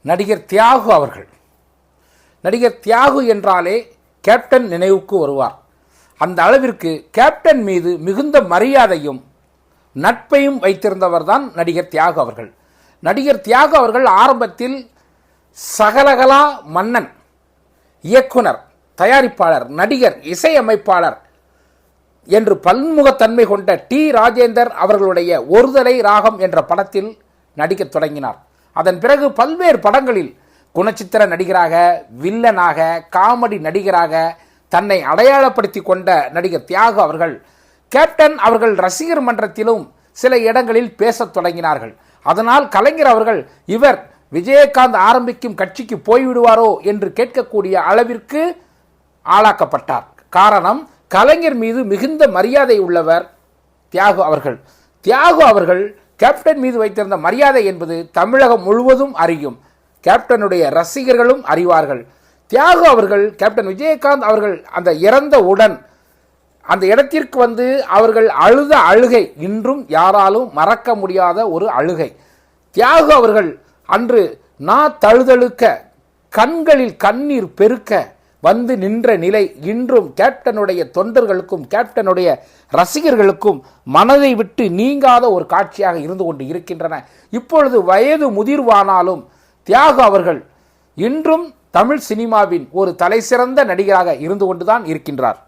நடிகர் தியாகு அவர்கள். நடிகர் தியாகு என்றாலே கேப்டன் நினைவுக்கு வருவார். அந்த அளவிற்கு கேப்டன் மீது மிகுந்த மரியாதையும் நட்பையும் வைத்திருந்தவர் தான் நடிகர் தியாகு அவர்கள். நடிகர் தியாகு அவர்கள் ஆரம்பத்தில் சகலகலா மன்னன், இயக்குனர், தயாரிப்பாளர், நடிகர், இசையமைப்பாளர் என்று பன்முகத்தன்மை கொண்ட டி ராஜேந்தர் அவர்களுடைய ஒருதலை ராகம் என்ற படத்தில் நடிக்கத் தொடங்கினார். அதன் பிறகு பல்வேறு படங்களில் குணச்சித்திர நடிகராக, வில்லனாக, காமெடி நடிகராக தன்னை அடையாளப்படுத்தி கொண்ட நடிகர் தியாகு அவர்கள் கேப்டன் அவர்கள் ரசிகர் மன்றத்திலும் சில இடங்களில் பேசத் தொடங்கினார்கள். அதனால் கலைஞர் அவர்கள் இவர் விஜயகாந்த் ஆரம்பிக்கும் கட்சிக்கு போய்விடுவாரோ என்று கேட்கக்கூடிய அளவிற்கு ஆளாக்கப்பட்டார். காரணம், கலைஞர் மீது மிகுந்த மரியாதை உள்ளவர் தியாகு அவர்கள். தியாகு அவர்கள் கேப்டன் மீது வைத்திருந்த மரியாதை என்பது தமிழகம் முழுவதும் அறியும், கேப்டனுடைய ரசிகர்களும் அறிவார்கள். தியாகு அவர்கள் கேப்டன் விஜயகாந்த் அவர்கள் அந்த இறந்தவுடன் அந்த இடத்திற்கு வந்து அவர்கள் அழுத அழுகை இன்றும் யாராலும் மறக்க முடியாத ஒரு அழுகை. தியாகு அவர்கள் அன்று தழுதழுக்க, கண்களில் கண்ணீர் பெருக்க வந்து நின்ற நிலை இன்றும் கேப்டனுடைய தொண்டர்களுக்கும் கேப்டனுடைய ரசிகர்களுக்கும் மனதை விட்டு நீங்காத ஒரு காட்சியாக இருந்து கொண்டு இருக்கின்றன. இப்பொழுது வயது முதிர்வானாலும் தியாகு அவர்கள் இன்றும் தமிழ் சினிமாவின் ஒரு தலைசிறந்த நடிகராக இருந்து கொண்டுதான் இருக்கின்றார்.